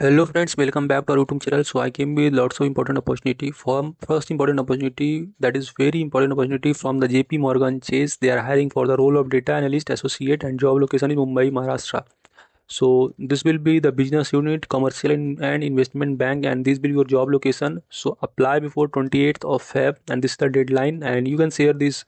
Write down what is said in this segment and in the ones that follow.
Hello friends, welcome back to our YouTube channel. So I came with lots of important opportunity. First important opportunity, that is very important opportunity from the JP Morgan Chase. They are hiring for the role of data analyst associate and job location in Mumbai, Maharashtra. So this will be the business unit, commercial and investment bank, and this will be your job location. So apply before 28th of Feb, and this is the deadline. And you can share this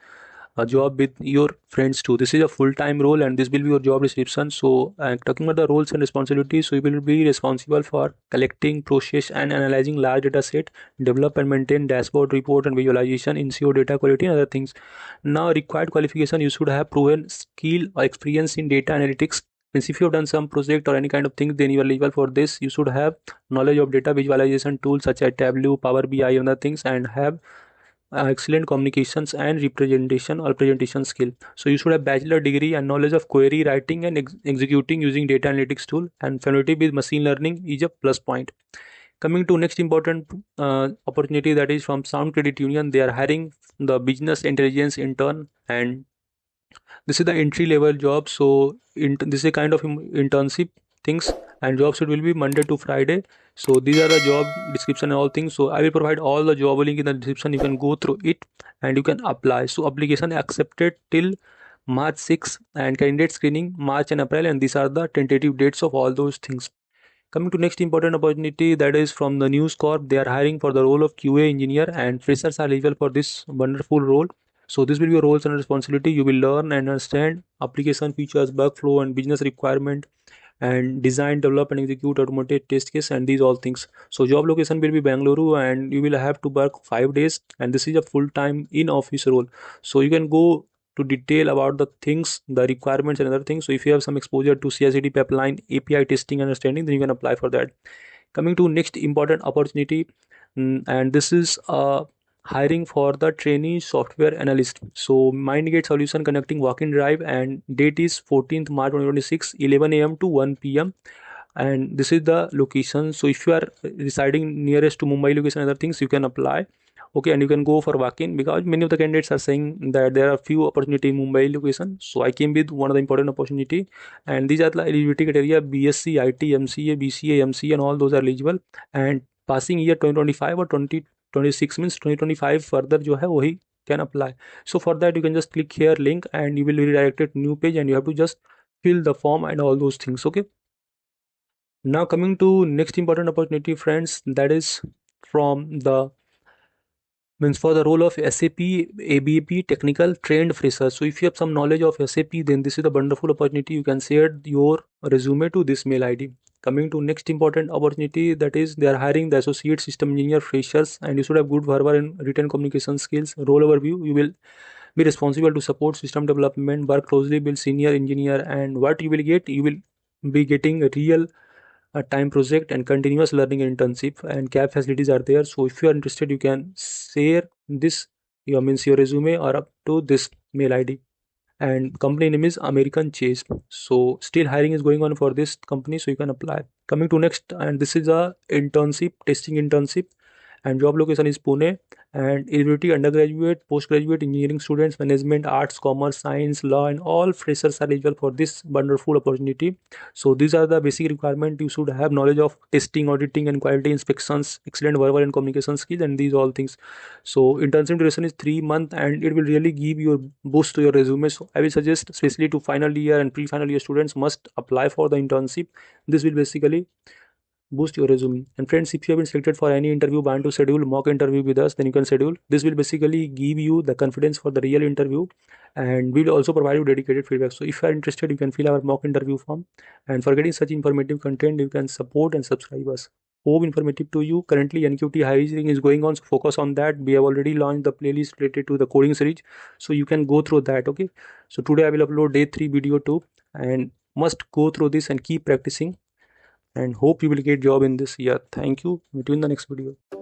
a job with your friends too. This is a full-time role and this will be your job description. So talking about the roles and responsibilities, so you will be responsible for collecting, process and analyzing large data set, develop and maintain dashboard report and visualization, ensure data quality and other things. Now required qualification, you should have proven skill or experience in data analytics. Means if you have done some project or any kind of thing, then you are eligible for this. You should have knowledge of data visualization tools such as Tableau, Power BI and other things, and have excellent communications and representation or presentation skill. So you should have bachelor degree and knowledge of query writing and executing using data analytics tool, and familiarity with machine learning is a plus point. Coming to next important opportunity, that is from Sound Credit Union. They are hiring the business intelligence intern, and this is the entry level job. So this is a kind of internship things, and job should will be Monday to Friday. So these are the job description and all things. So I will provide all the job link in the description. You can go through it and you can apply. So application accepted till March 6, and candidate screening March and April, and these are the tentative dates of all those things. Coming to next important opportunity, that is from the News Corp. They are hiring for the role of QA engineer, and freshers are eligible for this wonderful role. So this will be your roles and responsibility. You will learn and understand application features, workflow, and business requirement, and design, develop, and execute automated test case, and these all things. So job location will be Bangalore, and you will have to work 5 days, and this is a full time in office role. So you can go to detail about the things, the requirements and other things. So if you have some exposure to CI/CD pipeline, API testing understanding, then you can apply for that. Coming to next important opportunity, and this is hiring for the trainee software analyst. So Mindgate Solution conducting walk-in drive, and date is 14th March 2026, 11 a.m. to 1 p.m. And this is the location. So if you are residing nearest to Mumbai location, other things, you can apply. Okay, and you can go for walk-in because many of the candidates are saying that there are few opportunity in Mumbai location. So I came with one of the important opportunity, and these are the eligibility criteria: BSc, IT, MCA, BCA, MC, and all those are eligible. And passing year 2025 or 2026 means 2025 further जो है वही can apply. So for that you can just click here link and you will be redirected new page, and you have to just fill the form and all those things. Okay, now coming to next important opportunity, friends, that is from the means for the role of SAP ABP technical trained fresher. So if you have some knowledge of SAP, then this is a wonderful opportunity. You can share your resume to this mail ID. Coming to next important opportunity, that is they are hiring the associate system engineer freshers, and you should have good verbal and written communication skills. Role overview: you will be responsible to support system development, work closely with senior engineer, and what you will get, you will be getting a real time project and continuous learning internship, and cab facilities are there. So if you are interested, you can share this your means your resume or up to this mail ID. And company name is American Chase. So still hiring is going on for this company, so you can apply. Coming to next, and this is a internship, testing internship, and job location is Pune, and eligibility: undergraduate, postgraduate, engineering students, management, arts, commerce, science, law, and all freshers are eligible for this wonderful opportunity. So these are the basic requirement. You should have knowledge of testing, auditing, and quality inspections, excellent verbal and communication skills, and these all things. So internship duration is 3 months, and it will really give you a boost to your resume. So I will suggest, especially to final year and pre-final year students, must apply for the internship. This will basically boost your resume. And friends, if you have been selected for any interview, want to schedule mock interview with us, then you can schedule. This will basically give you the confidence for the real interview, and we will also provide you dedicated feedback. So if you are interested, you can fill our mock interview form. And for getting such informative content, you can support and subscribe us. Hope informative to you. Currently NQT hiring is going on, so focus on that. We have already launched the playlist related to the coding series, so you can go through that. Okay, so today I will upload day 3 video too, and must go through this and keep practicing, and hope you will get job in this year. Thank you. Meet you in the next video.